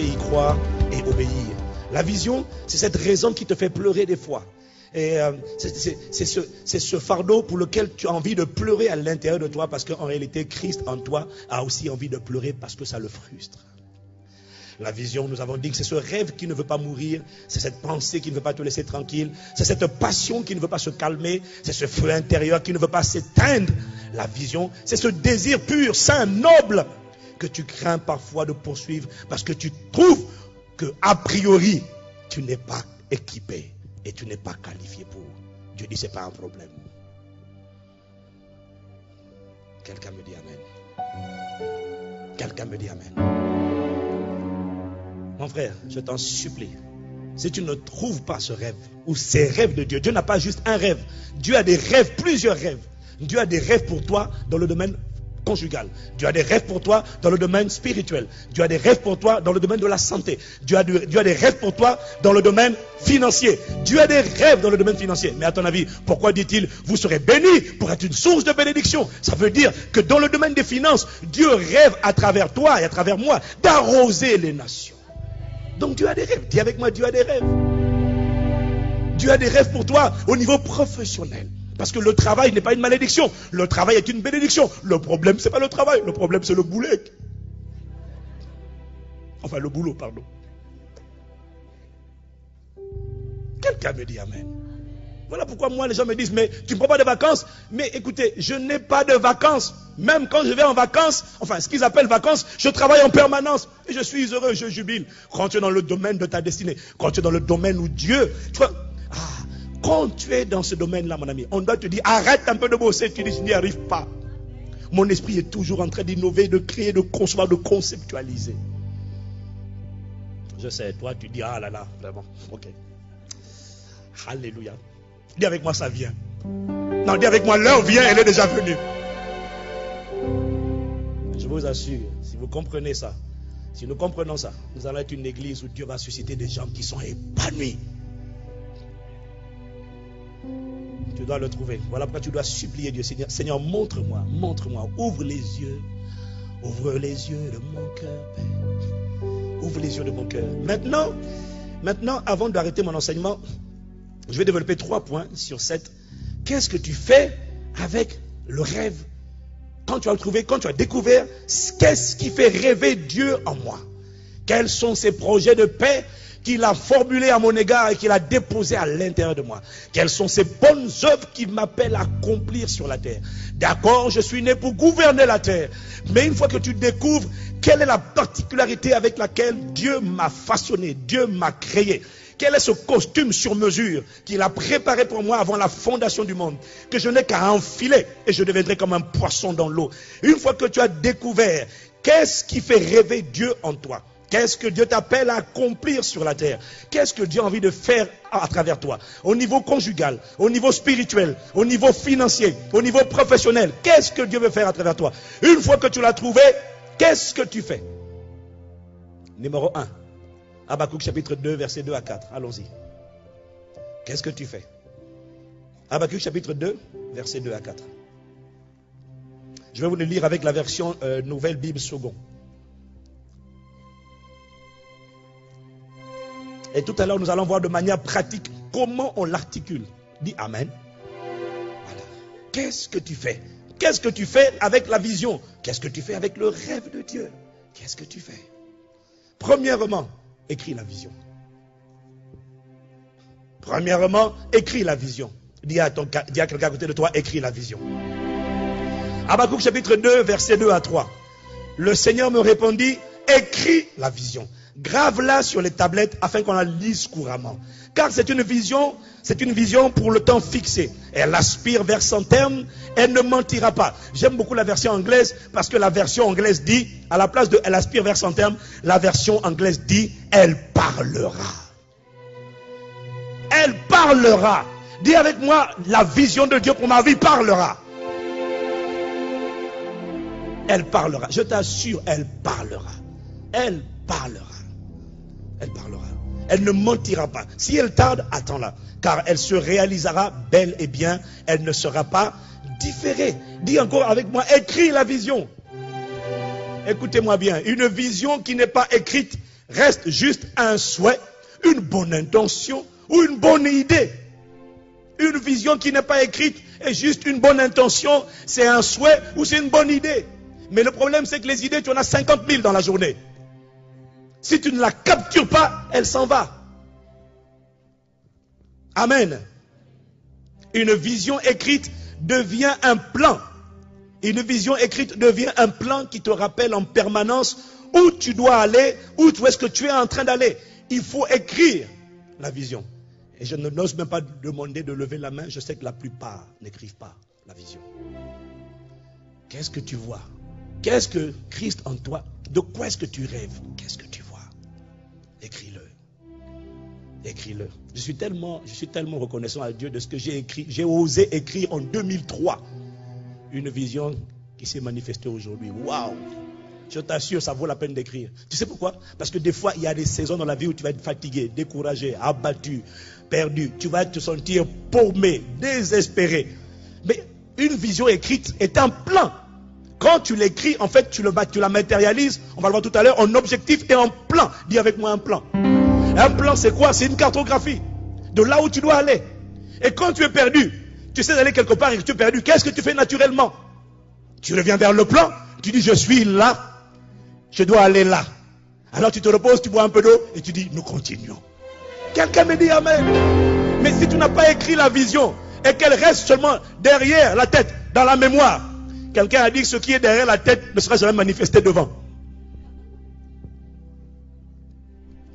préférer y croire et obéir. La vision, c'est cette raison qui te fait pleurer des fois. Et c'est ce fardeau pour lequel tu as envie de pleurer à l'intérieur de toi, parce qu'en réalité, Christ en toi a aussi envie de pleurer parce que ça le frustre. La vision, nous avons dit que c'est ce rêve qui ne veut pas mourir, c'est cette pensée qui ne veut pas te laisser tranquille, c'est cette passion qui ne veut pas se calmer, c'est ce feu intérieur qui ne veut pas s'éteindre. La vision, c'est ce désir pur, saint, noble, que tu crains parfois de poursuivre parce que tu trouves que a priori, tu n'es pas équipé et tu n'es pas qualifié pour. Dieu dit, c'est pas un problème. Quelqu'un me dit amen. Quelqu'un me dit amen. Mon frère, je t'en supplie, si tu ne trouves pas ce rêve ou ces rêves de Dieu, Dieu n'a pas juste un rêve. Dieu a des rêves, plusieurs rêves. Dieu a des rêves pour toi dans le domaine conjugal. Dieu a des rêves pour toi dans le domaine spirituel. Dieu a des rêves pour toi dans le domaine de la santé. Dieu a des rêves pour toi dans le domaine financier. Dieu a des rêves dans le domaine financier. Mais à ton avis, pourquoi dit-il, vous serez bénis pour être une source de bénédiction? Ça veut dire que dans le domaine des finances, Dieu rêve à travers toi et à travers moi d'arroser les nations. Donc Dieu a des rêves. Dis avec moi, Dieu a des rêves. Dieu a des rêves pour toi au niveau professionnel. Parce que le travail n'est pas une malédiction. Le travail est une bénédiction. Le problème, ce n'est pas le travail. Le problème, c'est le boulet. Enfin, le boulot, pardon. Quelqu'un me dit amen. Voilà pourquoi moi, les gens me disent, mais tu ne prends pas de vacances? Mais écoutez, je n'ai pas de vacances. Même quand je vais en vacances, enfin, ce qu'ils appellent vacances, je travaille en permanence. Et je suis heureux, je jubile. Quand tu es dans le domaine de ta destinée, quand tu es dans le domaine où Dieu... Tu vois, quand tu es dans ce domaine-là, mon ami, on doit te dire, arrête un peu de bosser. Tu dis, je n'y arrive pas. Mon esprit est toujours en train d'innover, de créer, de concevoir, de conceptualiser. Je sais, toi, tu dis, ah là là, vraiment, ok. Alléluia. Dis avec moi, ça vient. Non, dis avec moi, l'heure vient, elle est déjà venue. Je vous assure, si vous comprenez ça, si nous comprenons ça, nous allons être une église où Dieu va susciter des gens qui sont épanouis. Tu dois le trouver. Voilà pourquoi tu dois supplier Dieu. Seigneur, montre-moi, ouvre les yeux de mon cœur, Père. Ouvre les yeux de mon cœur. Maintenant, avant d'arrêter mon enseignement, je vais développer 3 points sur 7. Qu'est-ce que tu fais avec le rêve? Quand tu as trouvé, quand tu as découvert, qu'est-ce qui fait rêver Dieu en moi? Quels sont ces projets de paix qu'il a formulés à mon égard et qu'il a déposés à l'intérieur de moi? Quelles sont ces bonnes œuvres qu'il m'appelle à accomplir sur la terre? D'accord, je suis né pour gouverner la terre. Mais une fois que tu découvres quelle est la particularité avec laquelle Dieu m'a façonné, Dieu m'a créé, quel est ce costume sur mesure qu'il a préparé pour moi avant la fondation du monde, que je n'ai qu'à enfiler et je deviendrai comme un poisson dans l'eau. Une fois que tu as découvert qu'est-ce qui fait rêver Dieu en toi, qu'est-ce que Dieu t'appelle à accomplir sur la terre, qu'est-ce que Dieu a envie de faire à travers toi, au niveau conjugal, au niveau spirituel, au niveau financier, au niveau professionnel, qu'est-ce que Dieu veut faire à travers toi? Une fois que tu l'as trouvé, qu'est-ce que tu fais? Numéro 1. Habakkuk chapitre 2, versets 2 à 4. Allons-y. Qu'est-ce que tu fais? Habakkuk chapitre 2, versets 2 à 4. Je vais vous le lire avec la version Nouvelle Bible Second. Et tout à l'heure, nous allons voir de manière pratique comment on l'articule. Dis Amen. Voilà. Qu'est-ce que tu fais? Qu'est-ce que tu fais avec la vision? Qu'est-ce que tu fais avec le rêve de Dieu? Qu'est-ce que tu fais? Premièrement, écris la vision. Premièrement, écris la vision. Dis à quelqu'un à côté de toi, écris la vision. Habakkuk chapitre 2, versets 2 à 3. Le Seigneur me répondit, écris la vision. Grave-la sur les tablettes afin qu'on la lise couramment. Car c'est une vision pour le temps fixé. Elle aspire vers son terme, elle ne mentira pas. J'aime beaucoup la version anglaise parce que la version anglaise dit, à la place de elle aspire vers son terme, la version anglaise dit, elle parlera. Elle parlera. Dis avec moi, la vision de Dieu pour ma vie parlera. Elle parlera. Je t'assure, elle parlera. Elle parlera. Elle parlera. Elle ne mentira pas. Si elle tarde, attends-la. Car elle se réalisera bel et bien. Elle ne sera pas différée. Dis encore avec moi, écris la vision. Écoutez-moi bien. Une vision qui n'est pas écrite reste juste un souhait, une bonne intention ou une bonne idée. Une vision qui n'est pas écrite est juste une bonne intention, c'est un souhait ou c'est une bonne idée. Mais le problème, c'est que les idées, tu en as 50 000 dans la journée. Si tu ne la captures pas, elle s'en va. Amen. Une vision écrite devient un plan. Une vision écrite devient un plan qui te rappelle en permanence où tu dois aller, où est-ce que tu es en train d'aller. Il faut écrire la vision. Et je n'ose même pas demander de lever la main. Je sais que la plupart n'écrivent pas la vision. Qu'est-ce que tu vois? Qu'est-ce que Christ en toi? De quoi est-ce que tu rêves? Qu'est-ce que tu vois? Écris-le. Écris-le. Je suis tellement reconnaissant à Dieu de ce que j'ai écrit. J'ai osé écrire en 2003 une vision qui s'est manifestée aujourd'hui. Waouh! Je t'assure, ça vaut la peine d'écrire. Tu sais pourquoi? Parce que des fois, il y a des saisons dans la vie où tu vas être fatigué, découragé, abattu, perdu. Tu vas te sentir paumé, désespéré. Mais une vision écrite est un plan. Quand tu l'écris, en fait, tu la matérialises, on va le voir tout à l'heure, en objectif et en plan. Dis avec moi un plan. Un plan, c'est quoi? C'est une cartographie de là où tu dois aller. Et quand tu es perdu, tu sais d'aller quelque part et que tu es perdu, qu'est-ce que tu fais naturellement? Tu reviens vers le plan, tu dis je suis là, je dois aller là. Alors tu te reposes, tu bois un peu d'eau et tu dis nous continuons. Quelqu'un me dit amen. Mais si tu n'as pas écrit la vision et qu'elle reste seulement derrière la tête, dans la mémoire, quelqu'un a dit que ce qui est derrière la tête ne sera jamais manifesté devant.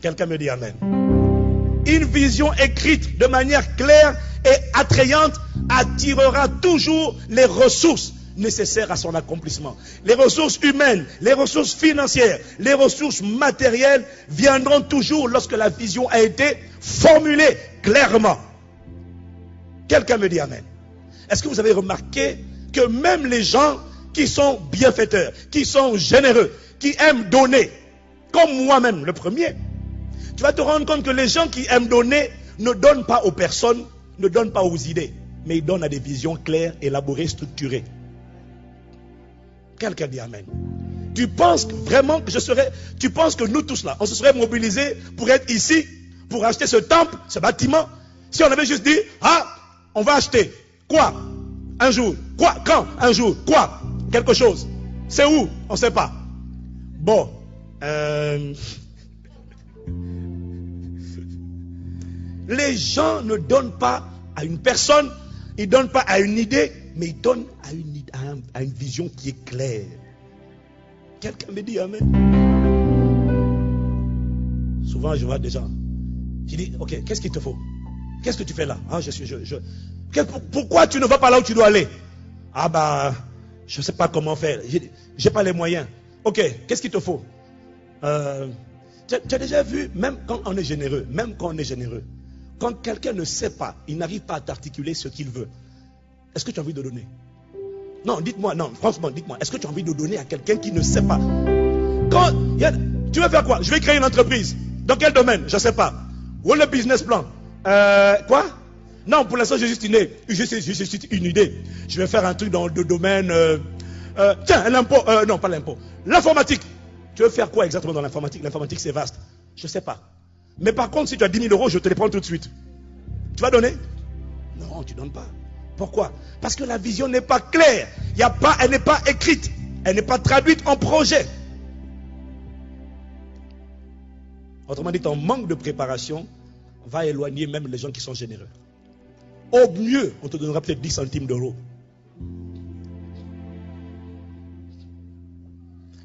Quelqu'un me dit amen. Une vision écrite de manière claire et attrayante attirera toujours les ressources nécessaires à son accomplissement. Les ressources humaines, les ressources financières, les ressources matérielles viendront toujours lorsque la vision a été formulée clairement. Quelqu'un me dit amen. Est-ce que vous avez remarqué que même les gens qui sont bienfaiteurs, qui sont généreux, qui aiment donner, comme moi-même, le premier, tu vas te rendre compte que les gens qui aiment donner ne donnent pas aux personnes, ne donnent pas aux idées, mais ils donnent à des visions claires, élaborées, structurées. Quelqu'un dit amen. Tu penses vraiment que tu penses que nous tous là, on se serait mobilisés pour être ici, pour acheter ce temple, ce bâtiment, si on avait juste dit, on va acheter, quoi? Un jour, quoi? Quand? Un jour, quoi? Quelque chose. C'est où? On ne sait pas. Bon, les gens ne donnent pas à une personne, ils ne donnent pas à une idée, mais ils donnent à une vision qui est claire. Quelqu'un me dit amen. Souvent je vois des gens, je dis, ok, qu'est-ce qu'il te faut? Qu'est-ce que tu fais là? Pourquoi tu ne vas pas là où tu dois aller? Je ne sais pas comment faire, j'ai pas les moyens. Ok, qu'est-ce qu'il te faut? Tu as déjà vu, même quand on est généreux, quand quelqu'un ne sait pas, il n'arrive pas à t'articuler ce qu'il veut, est-ce que tu as envie de donner? Non, dites-moi, non, franchement, dites-moi, est-ce que tu as envie de donner à quelqu'un qui ne sait pas? Tu veux faire quoi? Je vais créer une entreprise. Dans quel domaine? Je ne sais pas. Où est le business plan? Quoi? Non, pour l'instant, j'ai juste une idée. Je vais faire un truc dans le domaine... tiens, l'impôt... non, pas l'impôt. L'informatique. Tu veux faire quoi exactement dans l'informatique? L'informatique, c'est vaste. Je ne sais pas. Mais par contre, si tu as 10 000 euros, je te les prends tout de suite. Tu vas donner? Non, tu ne donnes pas. Pourquoi? Parce que la vision n'est pas claire. Elle n'est pas écrite. Elle n'est pas traduite en projet. Autrement dit, ton manque de préparation va éloigner même les gens qui sont généreux. Au mieux, on te donnera peut-être 10 centimes d'euros.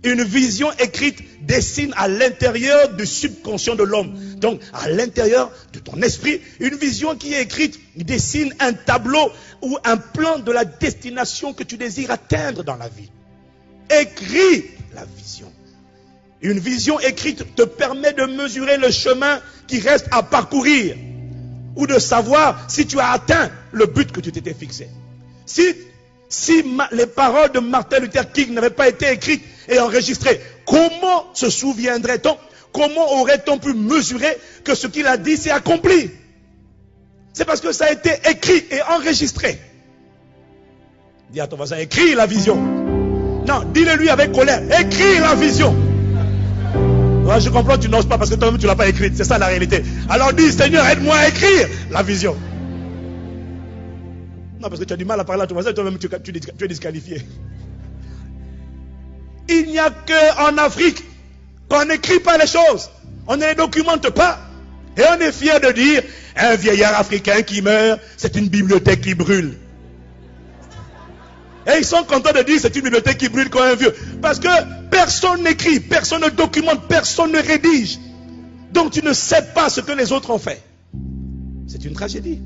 Une vision écrite dessine à l'intérieur du subconscient de l'homme. Donc, à l'intérieur de ton esprit, une vision qui est écrite dessine un tableau ou un plan de la destination que tu désires atteindre dans la vie. Écris la vision. Une vision écrite te permet de mesurer le chemin qui reste à parcourir ou de savoir si tu as atteint le but que tu t'étais fixé. Si les paroles de Martin Luther King n'avaient pas été écrites et enregistrées, comment se souviendrait-on? Comment aurait-on pu mesurer que ce qu'il a dit s'est accompli? C'est parce que ça a été écrit et enregistré. Dis à ton voisin, écris la vision. Non, dis-le lui avec colère, écris la vision. Moi, je comprends que tu n'oses pas parce que toi-même tu ne l'as pas écrite. C'est ça la réalité. Alors dis, Seigneur, aide-moi à écrire la vision. Non, parce que tu as du mal à parler à ton voisin, toi-même tu es disqualifié. Il n'y a qu'en Afrique qu'on n'écrit pas les choses. On ne les documente pas. Et on est fier de dire, un vieillard africain qui meurt, c'est une bibliothèque qui brûle. Et ils sont contents de dire, c'est une bibliothèque qui brûle comme un vieux. Parce que personne n'écrit, personne ne documente, personne ne rédige. Donc tu ne sais pas ce que les autres ont fait. C'est une tragédie.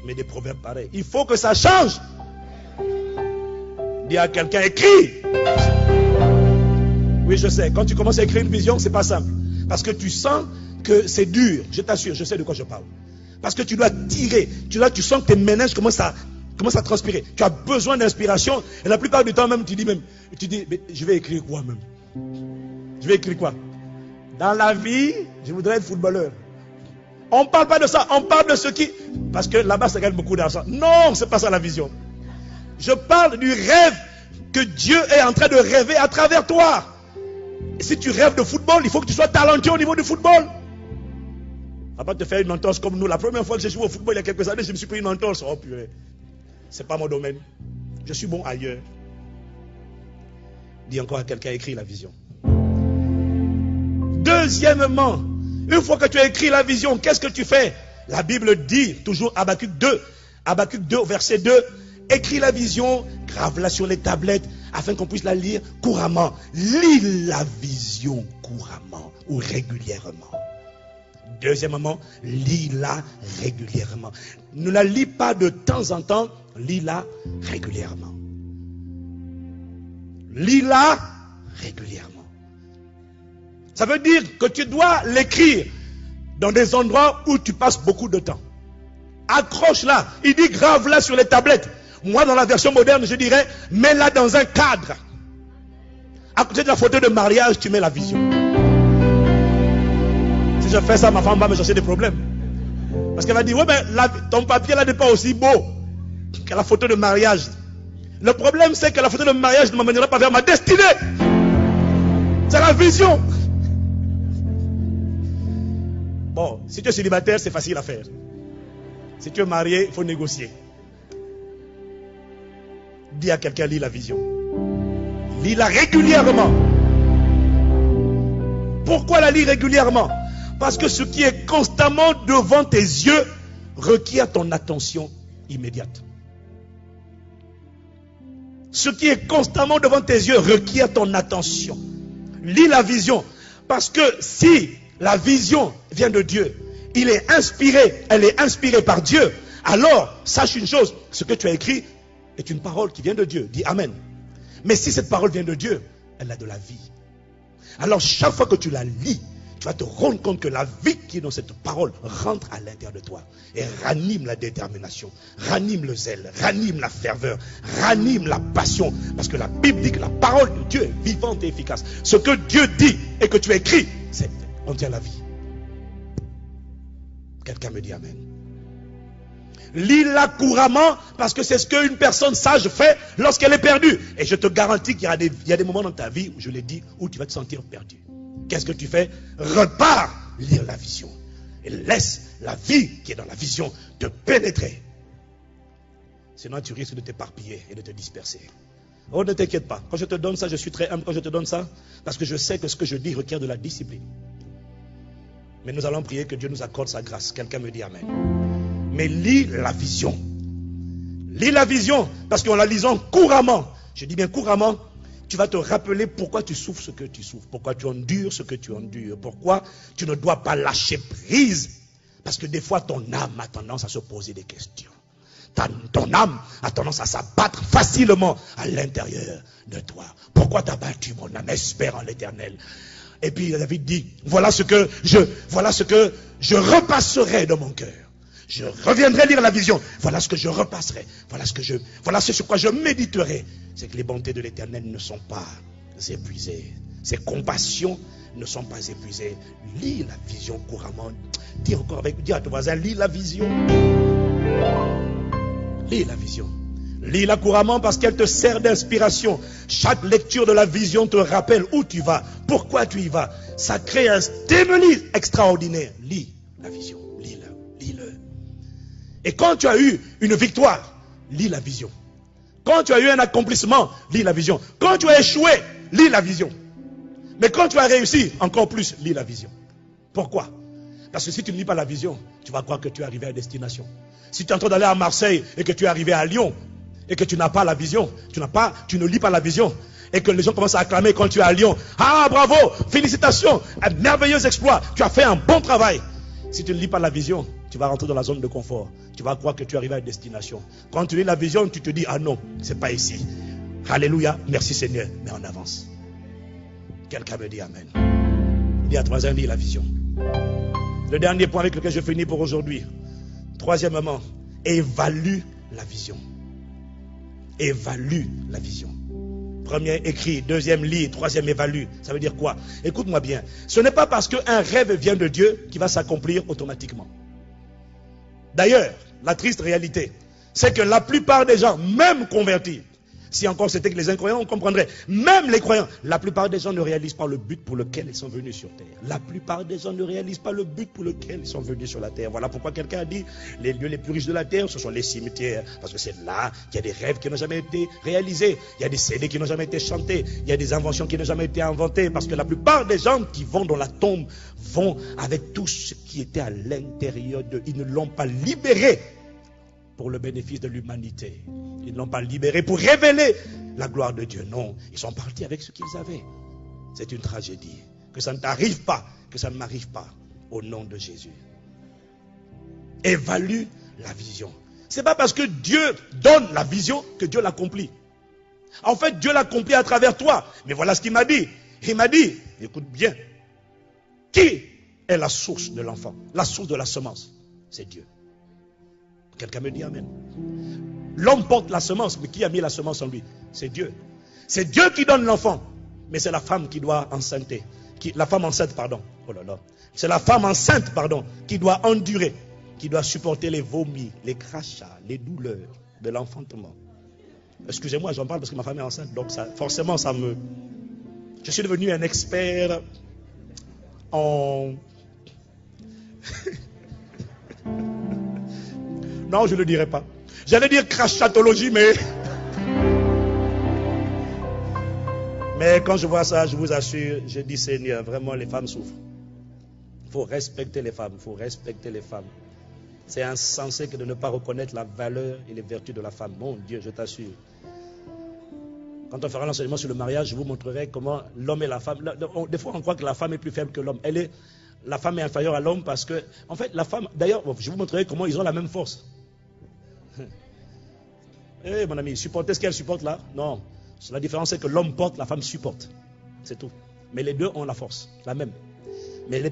Mais des proverbes pareils. Il faut que ça change. Dis à quelqu'un, écris. Oui, je sais. Quand tu commences à écrire une vision, c'est pas simple. Parce que tu sens que c'est dur. Je t'assure, je sais de quoi je parle. Parce que tu dois tirer. Tu sens que tes méninges commencent à transpirer. Tu as besoin d'inspiration. Et la plupart du temps même, tu dis, mais je vais écrire quoi même? Je vais écrire quoi? Dans la vie, je voudrais être footballeur. On ne parle pas de ça. On parle de ce qui... Parce que là-bas, ça gagne beaucoup d'argent. Non, c'est pas ça la vision. Je parle du rêve que Dieu est en train de rêver à travers toi. Et si tu rêves de football, il faut que tu sois talentueux au niveau du football. On va pas te faire une entorse comme nous. La première fois que j'ai joué au football il y a quelques années, je me suis pris une entorse. Oh purée. C'est pas mon domaine. Je suis bon ailleurs. Dis encore à quelqu'un, écris la vision. Deuxièmement, une fois que tu as écrit la vision, qu'est-ce que tu fais? La Bible dit, toujours Habakkuk 2, verset 2, écris la vision, grave-la sur les tablettes, afin qu'on puisse la lire couramment. Lis la vision couramment ou régulièrement. Deuxièmement, lis-la régulièrement. Ne la lis pas de temps en temps, lis-la régulièrement. Lis-la régulièrement. Ça veut dire que tu dois l'écrire dans des endroits où tu passes beaucoup de temps. Accroche-la. Il dit grave-la sur les tablettes. Moi, dans la version moderne, je dirais, mets-la dans un cadre. À côté de la photo de mariage, tu mets la vision. Si je fais ça, ma femme va me chercher des problèmes. Parce qu'elle va dire, ouais, mais ton papier là n'est pas aussi beau que la photo de mariage. Le problème, c'est que la photo de mariage ne m'amènera pas vers ma destinée. C'est la vision. Bon, si tu es célibataire, c'est facile à faire. Si tu es marié, il faut négocier. Dis à quelqu'un, lis la vision. Lis-la régulièrement. Pourquoi la lis régulièrement? Parce que ce qui est constamment devant tes yeux requiert ton attention immédiate. Ce qui est constamment devant tes yeux requiert ton attention. Lis la vision. Parce que si la vision vient de Dieu, elle est inspirée par Dieu, alors sache une chose, ce que tu as écrit est une parole qui vient de Dieu. Dis Amen. Mais si cette parole vient de Dieu, elle a de la vie. Alors chaque fois que tu la lis, tu vas te rendre compte que la vie qui est dans cette parole rentre à l'intérieur de toi et ranime la détermination, ranime le zèle, ranime la ferveur, ranime la passion. Parce que la Bible dit que la parole de Dieu est vivante et efficace. Ce que Dieu dit et que tu as écrit, c'est on tient la vie. Quelqu'un me dit Amen. Lis-la couramment parce que c'est ce qu'une personne sage fait lorsqu'elle est perdue. Et je te garantis qu'il y a des moments dans ta vie, où je l'ai dit, où tu vas te sentir perdu. Qu'est-ce que tu fais? Repars lire la vision. Et laisse la vie qui est dans la vision te pénétrer. Sinon tu risques de t'éparpiller et de te disperser. Oh, ne t'inquiète pas. Quand je te donne ça, je suis très humble quand je te donne ça. Parce que je sais que ce que je dis requiert de la discipline. Mais nous allons prier que Dieu nous accorde sa grâce. Quelqu'un me dit Amen. Mais lis la vision. Lis la vision. Parce qu'en la lisant couramment, je dis bien couramment, tu vas te rappeler pourquoi tu souffres ce que tu souffres. Pourquoi tu endures ce que tu endures. Pourquoi tu ne dois pas lâcher prise. Parce que des fois ton âme a tendance à se poser des questions. Ton âme a tendance à s'abattre facilement à l'intérieur de toi. Pourquoi t'as battu mon âme? Espère en l'Éternel. Et puis David dit, voilà ce que je repasserai de mon cœur. Je reviendrai lire la vision. Voilà ce que je repasserai. Voilà ce sur quoi je méditerai. C'est que les bontés de l'Éternel ne sont pas épuisées. Ses compassions ne sont pas épuisées. Lis la vision couramment. Dis à ton voisin, lis la vision. Lis la vision. Lis-la couramment parce qu'elle te sert d'inspiration. Chaque lecture de la vision te rappelle où tu vas, pourquoi tu y vas. Ça crée un stimuli extraordinaire. Lis la vision, lis-le. Et quand tu as eu une victoire, lis la vision. Quand tu as eu un accomplissement, lis la vision. Quand tu as échoué, lis la vision. Mais quand tu as réussi, encore plus, lis la vision. Pourquoi? Parce que si tu ne lis pas la vision, tu vas croire que tu es arrivé à destination. Si tu es en train d'aller à Marseille et que tu es arrivé à Lyon et que tu n'as pas la vision, tu ne lis pas la vision et que les gens commencent à acclamer quand tu es à Lyon. Ah, bravo, félicitations, un merveilleux exploit, tu as fait un bon travail. Si tu ne lis pas la vision, tu vas rentrer dans la zone de confort. Tu vas croire que tu es arrivé à destination. Quand tu lis la vision, tu te dis, ah non, c'est pas ici. Alléluia, merci Seigneur, mais on avance. Quelqu'un me dit amen. Dis à toi, lis la vision. Le dernier point avec lequel je finis pour aujourd'hui. Troisièmement, évalue la vision. Évalue la vision. Premier, écrit. Deuxième, lis. Troisième, évalue. Ça veut dire quoi? Écoute-moi bien. Ce n'est pas parce qu'un rêve vient de Dieu qu'il va s'accomplir automatiquement. D'ailleurs, la triste réalité, c'est que la plupart des gens, même convertis, si encore c'était que les incroyants, on comprendrait. Même les croyants, la plupart des gens ne réalisent pas le but pour lequel ils sont venus sur terre. La plupart des gens ne réalisent pas le but pour lequel ils sont venus sur la terre. Voilà pourquoi quelqu'un a dit, les lieux les plus riches de la terre, ce sont les cimetières. Parce que c'est là qu'il y a des rêves qui n'ont jamais été réalisés. Il y a des CD qui n'ont jamais été chantés. Il y a des inventions qui n'ont jamais été inventées. Parce que la plupart des gens qui vont dans la tombe vont avec tout ce qui était à l'intérieur d'eux. Ils ne l'ont pas libéré pour le bénéfice de l'humanité. Ils ne l'ont pas libéré pour révéler la gloire de Dieu. Non, ils sont partis avec ce qu'ils avaient. C'est une tragédie. Que ça ne t'arrive pas, que ça ne m'arrive pas. Au nom de Jésus. Évalue la vision. Ce n'est pas parce que Dieu donne la vision que Dieu l'accomplit. En fait, Dieu l'accomplit à travers toi. Mais voilà ce qu'il m'a dit. Il m'a dit, écoute bien, qui est la source de l'enfant? La source de la semence, c'est Dieu. Quelqu'un me dit amen. L'homme porte la semence, mais qui a mis la semence en lui? C'est Dieu. C'est Dieu qui donne l'enfant, mais c'est la femme qui doit enceinte. La femme enceinte, pardon. Oh là là. C'est la femme enceinte, pardon, qui doit endurer, qui doit supporter les vomis, les crachats, les douleurs de l'enfantement. Excusez-moi, j'en parle parce que ma femme est enceinte, donc ça, forcément, ça me... Je suis devenu un expert en... Non, je ne le dirai pas. J'allais dire crachatologie, mais quand je vois ça, je vous assure, je dis Seigneur, vraiment les femmes souffrent. Il faut respecter les femmes, il faut respecter les femmes. C'est insensé que de ne pas reconnaître la valeur et les vertus de la femme. Mon Dieu, je t'assure. Quand on fera l'enseignement sur le mariage, je vous montrerai comment l'homme et la femme... Des fois, on croit que la femme est plus faible que l'homme. La femme est inférieure à l'homme parce que... En fait, la femme... D'ailleurs, je vous montrerai comment ils ont la même force. Eh mon ami, supporter ce qu'elle supporte là? Non. La différence c'est que l'homme porte, la femme supporte. C'est tout. Mais les deux ont la force, la même. Mais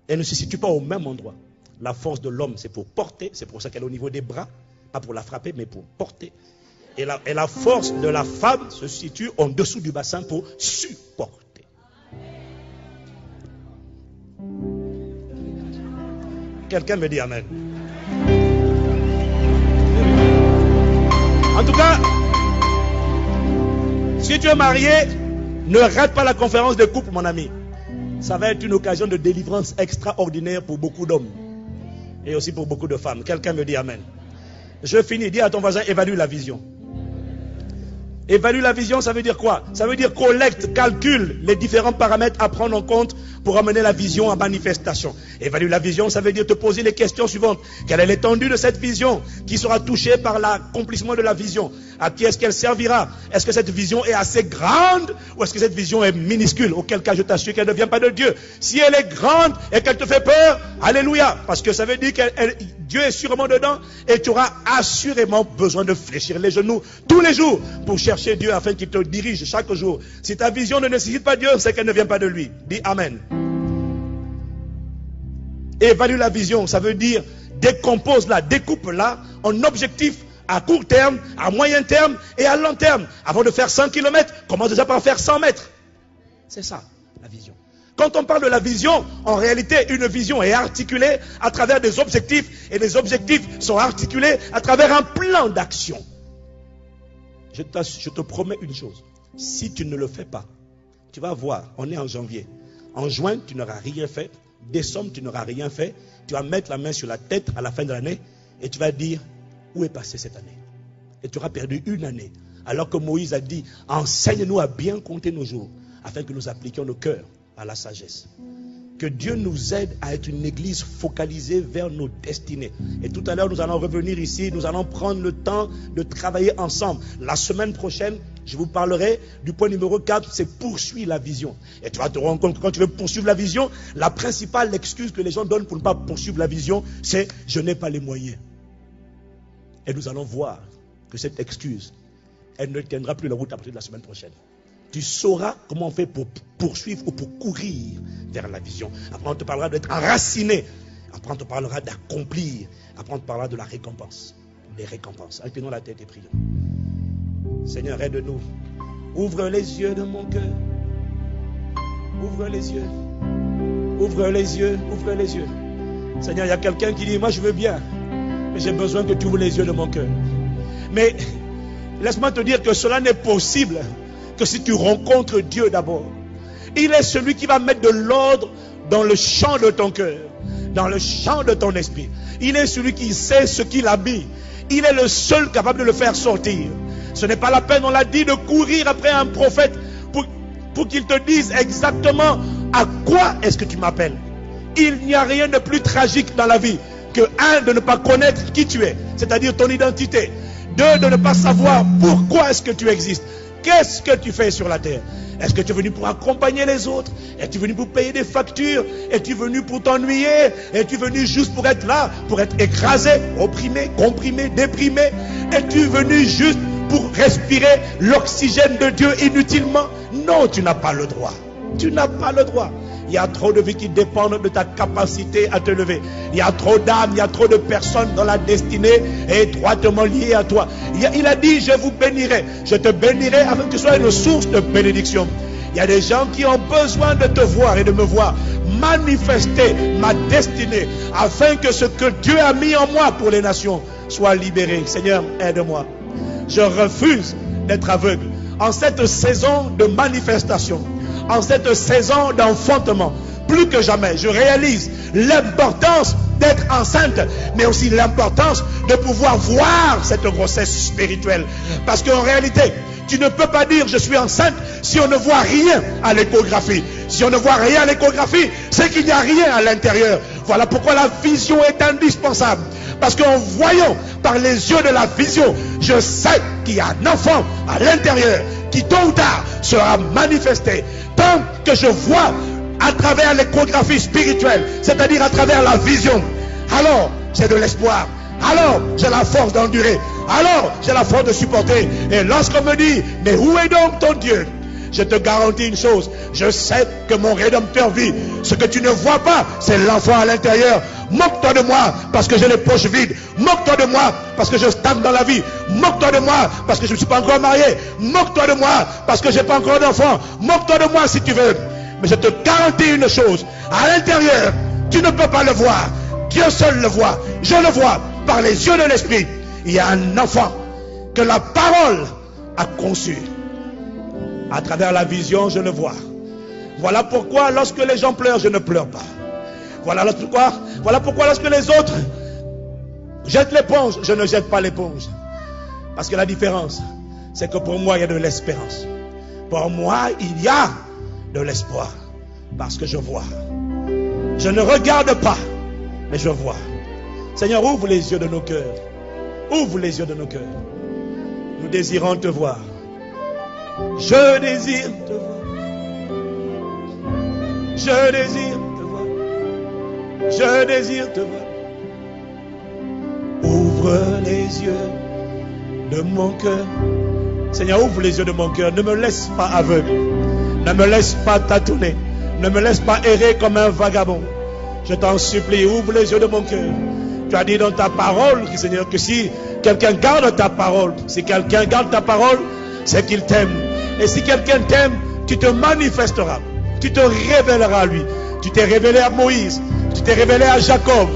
elle ne se situe pas au même endroit. La force de l'homme c'est pour porter, c'est pour ça qu'elle est au niveau des bras, pas pour la frapper, mais pour porter. Et la force de la femme se situe en dessous du bassin pour supporter. Quelqu'un me dit amen. En tout cas, si tu es marié, ne rate pas la conférence de couple, mon ami. Ça va être une occasion de délivrance extraordinaire pour beaucoup d'hommes. Et aussi pour beaucoup de femmes. Quelqu'un me dit amen. Je finis. Dis à ton voisin, évalue la vision. Évalue la vision, ça veut dire quoi? Ça veut dire collecte, calcule les différents paramètres à prendre en compte pour amener la vision en manifestation. Évalue la vision, ça veut dire te poser les questions suivantes. Quelle est l'étendue de cette vision? Qui sera touchée par l'accomplissement de la vision? À qui est-ce qu'elle servira? Est-ce que cette vision est assez grande ou est-ce que cette vision est minuscule? Auquel cas je t'assure qu'elle ne vient pas de Dieu. Si elle est grande et qu'elle te fait peur, alléluia. Parce que ça veut dire que Dieu est sûrement dedans et tu auras assurément besoin de fléchir les genoux tous les jours pour chercher Dieu afin qu'il te dirige chaque jour. Si ta vision ne nécessite pas Dieu, c'est qu'elle ne vient pas de lui. Dis amen. Évalue la vision, ça veut dire décompose-la, découpe-la en objectifs à court terme, à moyen terme et à long terme. Avant de faire 100 km, commence déjà par faire 100 mètres. C'est ça, la vision. Quand on parle de la vision, en réalité, une vision est articulée à travers des objectifs, et les objectifs sont articulés à travers un plan d'action. Je te promets une chose, si tu ne le fais pas, tu vas voir, on est en janvier. En juin, tu n'auras rien fait. Décembre, tu n'auras rien fait. Tu vas mettre la main sur la tête à la fin de l'année et tu vas dire, où est passée cette année? Et tu auras perdu une année. Alors que Moïse a dit, enseigne-nous à bien compter nos jours, afin que nous appliquions nos cœurs à la sagesse. Que Dieu nous aide à être une église focalisée vers nos destinées. Et tout à l'heure, nous allons revenir ici, nous allons prendre le temps de travailler ensemble. La semaine prochaine, je vous parlerai du point numéro 4, c'est poursuivre la vision. Et tu vas te rendre compte que quand tu veux poursuivre la vision, la principale excuse que les gens donnent pour ne pas poursuivre la vision, c'est « je n'ai pas les moyens ». Et nous allons voir que cette excuse, elle ne tiendra plus la route à partir de la semaine prochaine. Tu sauras comment on fait pour poursuivre ou pour courir vers la vision. Après, on te parlera d'être enraciné. Après, on te parlera d'accomplir. Après, on te parlera de la récompense. Des récompenses. Inclinons la tête et prions. Seigneur, aide-nous. Ouvre les yeux de mon cœur. Ouvre les yeux. Ouvre les yeux. Ouvre les yeux. Seigneur, il y a quelqu'un qui dit, moi je veux bien, mais j'ai besoin que tu ouvres les yeux de mon cœur. Mais laisse-moi te dire que cela n'est possible que si tu rencontres Dieu d'abord. Il est celui qui va mettre de l'ordre dans le champ de ton cœur, dans le champ de ton esprit. Il est celui qui sait ce qu'il a mis. Il est le seul capable de le faire sortir. Ce n'est pas la peine, on l'a dit, de courir après un prophète pour qu'il te dise exactement à quoi est-ce que tu m'appelles. Il n'y a rien de plus tragique dans la vie que de ne pas connaître qui tu es, c'est-à-dire ton identité. De ne pas savoir pourquoi est-ce que tu existes. Qu'est-ce que tu fais sur la terre? Est-ce que tu es venu pour accompagner les autres? Es-tu venu pour payer des factures? Es-tu venu pour t'ennuyer? Es-tu venu juste pour être là, pour être écrasé, opprimé, comprimé, déprimé? Es-tu venu juste pour respirer l'oxygène de Dieu inutilement? Non, tu n'as pas le droit. Tu n'as pas le droit. Il y a trop de vies qui dépendent de ta capacité à te lever. Il y a trop d'âmes, il y a trop de personnes dont la destinée est étroitement liée à toi. Il a dit, je vous bénirai. Je te bénirai afin que tu sois une source de bénédiction. Il y a des gens qui ont besoin de te voir et de me voir manifester ma destinée afin que ce que Dieu a mis en moi pour les nations soit libéré. Seigneur, aide-moi. Je refuse d'être aveugle. En cette saison de manifestation, en cette saison d'enfantement, plus que jamais, je réalise l'importance d'être enceinte, mais aussi l'importance de pouvoir voir cette grossesse spirituelle. Parce qu'en réalité, tu ne peux pas dire je suis enceinte si on ne voit rien à l'échographie. Si on ne voit rien à l'échographie, c'est qu'il n'y a rien à l'intérieur. Voilà pourquoi la vision est indispensable. Parce qu'en voyant par les yeux de la vision, je sais qu'il y a un enfant à l'intérieur qui tôt ou tard sera manifesté. Tant que je vois à travers l'échographie spirituelle, c'est-à-dire à travers la vision, alors j'ai de l'espoir. Alors j'ai la force d'endurer. Alors j'ai la force de supporter. Et lorsqu'on me dit, mais où est donc ton Dieu? Je te garantis une chose, je sais que mon Rédempteur vit. Ce que tu ne vois pas, c'est l'enfant à l'intérieur. Moque-toi de moi parce que j'ai les poches vides. Moque-toi de moi parce que je stagne dans la vie. Moque-toi de moi parce que je ne suis pas encore marié. Moque-toi de moi parce que je n'ai pas encore d'enfant. Moque-toi de moi si tu veux. Mais je te garantis une chose, à l'intérieur, tu ne peux pas le voir. Dieu seul le voit. Je le vois par les yeux de l'esprit. Il y a un enfant que la parole a conçu. À travers la vision, je le vois. Voilà pourquoi lorsque les gens pleurent, je ne pleure pas. Voilà pourquoi lorsque les autres jettent l'éponge, je ne jette pas l'éponge. Parce que la différence, c'est que pour moi, il y a de l'espérance. Pour moi, il y a de l'espoir. Parce que je vois. Je ne regarde pas, mais je vois. Seigneur, ouvre les yeux de nos cœurs. Ouvre les yeux de nos cœurs. Nous désirons te voir. Je désire te voir. Je désire te voir. Je désire te voir. Ouvre les yeux de mon cœur. Seigneur, ouvre les yeux de mon cœur. Ne me laisse pas aveugle. Ne me laisse pas tâtonner. Ne me laisse pas errer comme un vagabond. Je t'en supplie, ouvre les yeux de mon cœur. Tu as dit dans ta parole, Seigneur, que si quelqu'un garde ta parole, si quelqu'un garde ta parole, c'est qu'il t'aime. Et si quelqu'un t'aime, tu te manifesteras. tu te révéleras à lui. Tu t'es révélé à Moïse, tu t'es révélé à Jacob,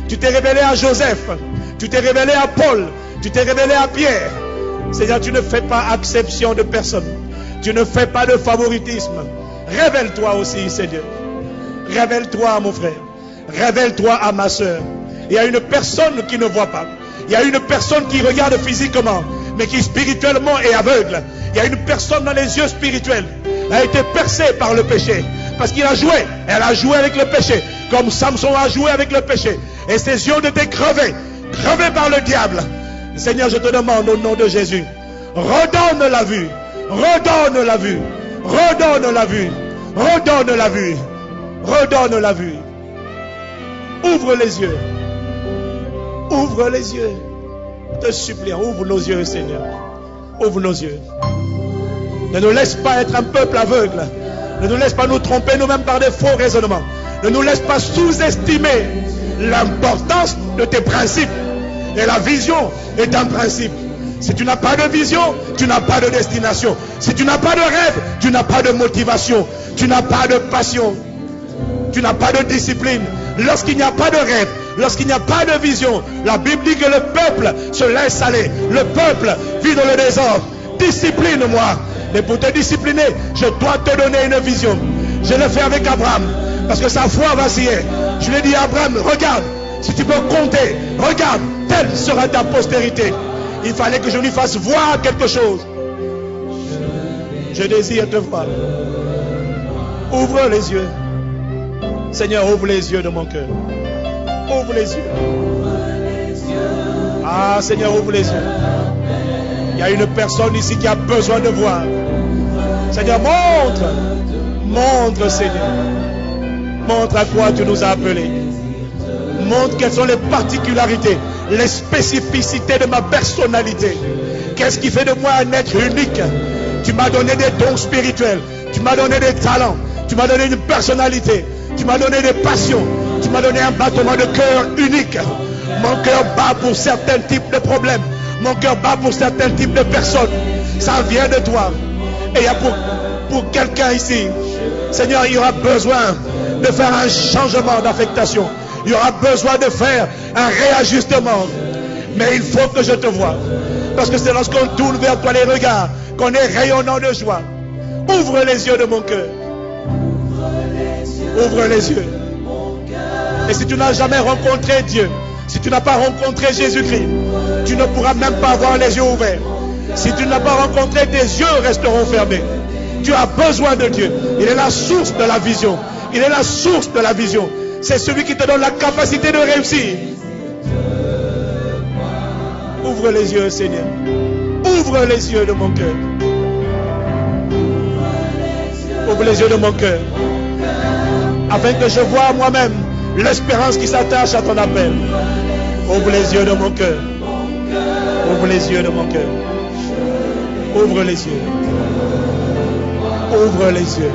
tu t'es révélé à Joseph, tu t'es révélé à Paul, tu t'es révélé à Pierre. Seigneur, tu ne fais pas exception de personne. Tu ne fais pas de favoritisme. Révèle-toi aussi, Seigneur. Révèle-toi, mon frère. Révèle-toi à ma soeur. Il y a une personne qui ne voit pas. Il y a une personne qui regarde physiquement, mais qui spirituellement est aveugle. Il y a une personne dans les yeux spirituels. Elle a été percée par le péché. Parce qu'il a joué. Elle a joué avec le péché. Comme Samson a joué avec le péché. Et ses yeux ont été crevés. Crevés par le diable. Seigneur, je te demande au nom de Jésus. Redonne la vue. Redonne la vue. Redonne la vue. Redonne la vue. Redonne la vue. Ouvre les yeux. Ouvre les yeux. Te suppliant, ouvre nos yeux, Seigneur. Ouvre nos yeux. Ne nous laisse pas être un peuple aveugle. Ne nous laisse pas nous tromper nous-mêmes par des faux raisonnements. Ne nous laisse pas sous-estimer l'importance de tes principes. Et la vision est un principe. Si tu n'as pas de vision, tu n'as pas de destination. Si tu n'as pas de rêve, tu n'as pas de motivation. Tu n'as pas de passion. Tu n'as pas de discipline. Lorsqu'il n'y a pas de rêve, lorsqu'il n'y a pas de vision, la Bible dit que le peuple se laisse aller. Le peuple vit dans le désordre. Discipline-moi. Mais pour te discipliner, je dois te donner une vision. Je l'ai fait avec Abraham. Parce que sa foi vacillait. Je lui ai dit à Abraham, regarde, si tu peux compter, regarde, telle sera ta postérité. Il fallait que je lui fasse voir quelque chose. Je désire te voir. Ouvre les yeux. Seigneur, ouvre les yeux de mon cœur. Ouvre les yeux. Ah, Seigneur, ouvre les yeux. Il y a une personne ici qui a besoin de voir. Seigneur, montre. Montre, Seigneur. Montre à quoi tu nous as appelés. Montre quelles sont les particularités, les spécificités de ma personnalité. Qu'est-ce qui fait de moi un être unique? Tu m'as donné des dons spirituels. Tu m'as donné des talents. Tu m'as donné une personnalité. Tu m'as donné des passions. Tu m'as donné un battement de cœur unique. Mon cœur bat pour certains types de problèmes. Mon cœur bat pour certains types de personnes. Ça vient de toi. Et il y a pour quelqu'un ici, Seigneur, il y aura besoin de faire un changement d'affectation. Il y aura besoin de faire un réajustement. Mais il faut que je te voie. Parce que c'est lorsqu'on tourne vers toi les regards qu'on est rayonnant de joie. Ouvre les yeux de mon cœur. Ouvre les yeux. Et si tu n'as jamais rencontré Dieu, si tu n'as pas rencontré Jésus-Christ, tu ne pourras même pas avoir les yeux ouverts. Si tu n'as pas rencontré, tes yeux resteront fermés. Tu as besoin de Dieu. Il est la source de la vision. Il est la source de la vision. C'est celui qui te donne la capacité de réussir. Ouvre les yeux, Seigneur. Ouvre les yeux de mon cœur. Ouvre les yeux de mon cœur. Afin que je voie moi-même l'espérance qui s'attache à ton appel. Ouvre les yeux de mon cœur. Ouvre les yeux de mon cœur. Ouvre les yeux. Ouvre les yeux.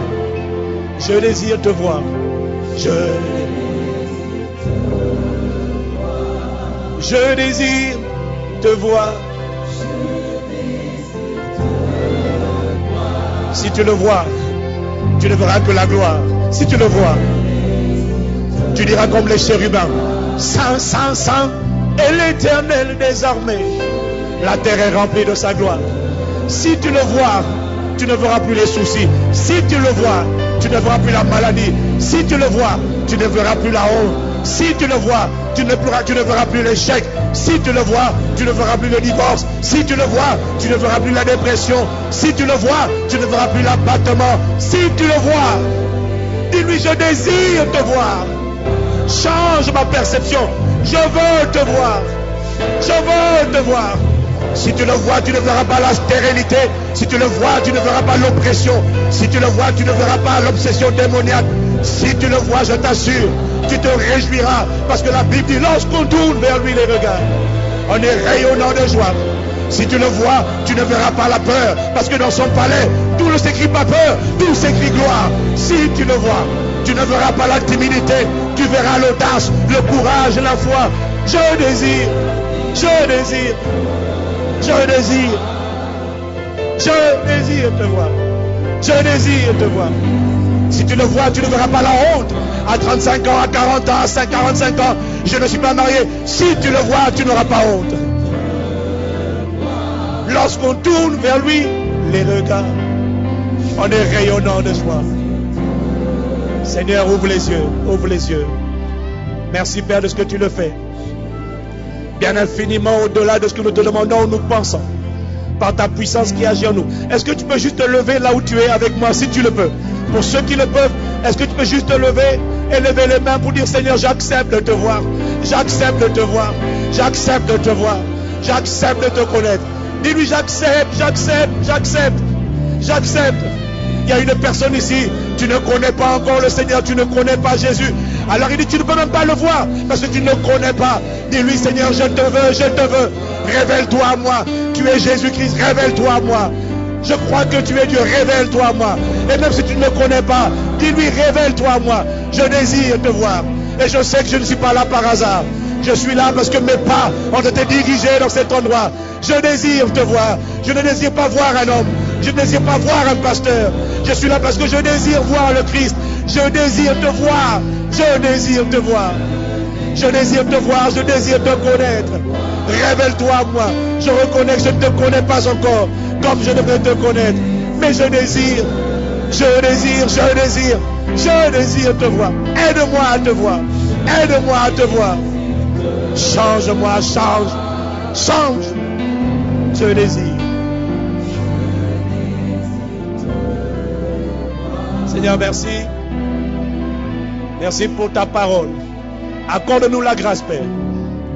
Je désire te voir. Je désire te voir. Si tu le vois, tu ne verras que la gloire. Si tu le vois, tu diras comme les chérubins, Saint, Saint, Saint est l'Éternel des armées. La terre est remplie de sa gloire. Si tu le vois, tu ne verras plus les soucis. Si tu le vois, tu ne verras plus la maladie. Si tu le vois, tu ne verras plus la honte. Si tu le vois, tu ne verras plus l'échec. Si tu le vois, tu ne verras plus le divorce. Si tu le vois, tu ne verras plus la dépression. Si tu le vois, tu ne verras plus l'abattement. Si tu le vois, dis-lui, je désire te voir. Change ma perception. Je veux te voir. Je veux te voir. Si tu le vois, tu ne verras pas la stérilité. Si tu le vois, tu ne verras pas l'oppression. Si tu le vois, tu ne verras pas l'obsession démoniaque. Si tu le vois, je t'assure, tu te réjouiras. Parce que la Bible dit, lorsqu'on tourne vers lui les regards, on est rayonnant de joie. Si tu le vois, tu ne verras pas la peur. Parce que dans son palais, tout ne s'écrit pas peur, tout s'écrit gloire. Si tu le vois, tu ne verras pas la timidité. Tu verras l'audace, le courage, la foi. Je désire, je désire, je désire, je désire te voir. Je désire te voir. Si tu le vois, tu ne verras pas la honte. À 35 ans, à 40 ans, à 45 ans, je ne suis pas marié. Si tu le vois, tu n'auras pas honte. Lorsqu'on tourne vers lui, les regards, on est rayonnant de joie. Seigneur, ouvre les yeux, ouvre les yeux. Merci Père de ce que tu le fais. Bien infiniment au-delà de ce que nous te demandons, nous pensons. Par ta puissance qui agit en nous. Est-ce que tu peux juste te lever là où tu es avec moi, si tu le peux? Pour ceux qui le peuvent, est-ce que tu peux juste te lever et lever les mains pour dire Seigneur, j'accepte de te voir. J'accepte de te voir. J'accepte de te voir. J'accepte de te connaître. Dis-lui j'accepte, j'accepte, j'accepte. J'accepte. Il y a une personne ici, tu ne connais pas encore le Seigneur, tu ne connais pas Jésus. Alors il dit, tu ne peux même pas le voir parce que tu ne le connais pas. Dis-lui, Seigneur, je te veux, je te veux. Révèle-toi à moi. Tu es Jésus-Christ, révèle-toi à moi. Je crois que tu es Dieu, révèle-toi à moi. Et même si tu ne me connais pas, dis-lui, révèle-toi à moi. Je désire te voir. Et je sais que je ne suis pas là par hasard. Je suis là parce que mes pas ont été dirigés dans cet endroit. Je désire te voir. Je ne désire pas voir un homme. Je ne désire pas voir un pasteur. Je suis là parce que je désire voir le Christ. Je désire te voir. Je désire te voir. Je désire te voir. Je désire te connaître. Révèle-toi à moi. Je reconnais que je ne te connais pas encore comme je devrais te connaître. Mais je désire. Je désire. Je désire. Je désire te voir. Aide-moi à te voir. Aide-moi à te voir. Change-moi. Change. Change. Je désire. Seigneur, merci. Merci pour ta parole. Accorde-nous la grâce, Père,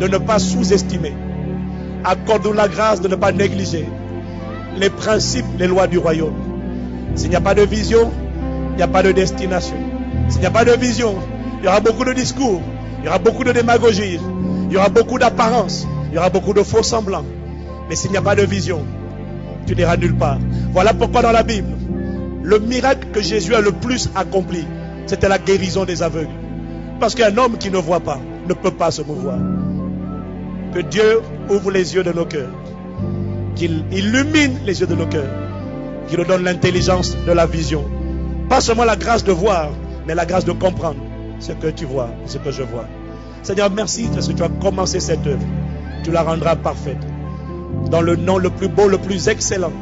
de ne pas sous-estimer. Accorde-nous la grâce de ne pas négliger les principes, les lois du royaume. S'il n'y a pas de vision, il n'y a pas de destination. S'il n'y a pas de vision, il y aura beaucoup de discours, il y aura beaucoup de démagogie, il y aura beaucoup d'apparence, il y aura beaucoup de faux semblants. Mais s'il n'y a pas de vision, tu n'iras nulle part. Voilà pourquoi dans la Bible, le miracle que Jésus a le plus accompli, c'était la guérison des aveugles. Parce qu'un homme qui ne voit pas ne peut pas se mouvoir. Que Dieu ouvre les yeux de nos cœurs, qu'il illumine les yeux de nos cœurs, qu'il nous donne l'intelligence de la vision. Pas seulement la grâce de voir, mais la grâce de comprendre ce que tu vois, ce que je vois. Seigneur, merci parce que tu as commencé cette œuvre. Tu la rendras parfaite. Dans le nom le plus beau, le plus excellent.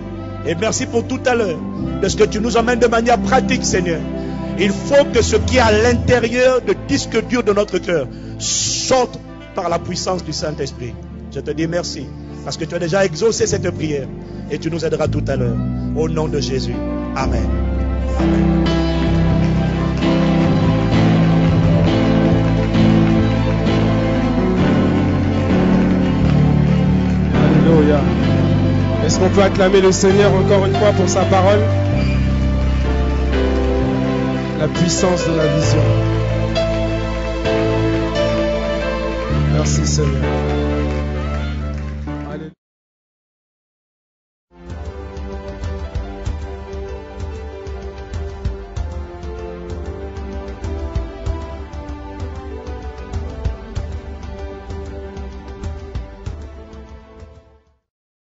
Et merci pour tout à l'heure de ce que tu nous emmènes de manière pratique, Seigneur. Il faut que ce qui est à l'intérieur de disque dur de notre cœur sorte par la puissance du Saint-Esprit. Je te dis merci parce que tu as déjà exaucé cette prière et tu nous aideras tout à l'heure. Au nom de Jésus. Amen. Amen. Alléluia. Est-ce qu'on peut acclamer le Seigneur encore une fois pour sa parole? La puissance de la vision. Merci Seigneur.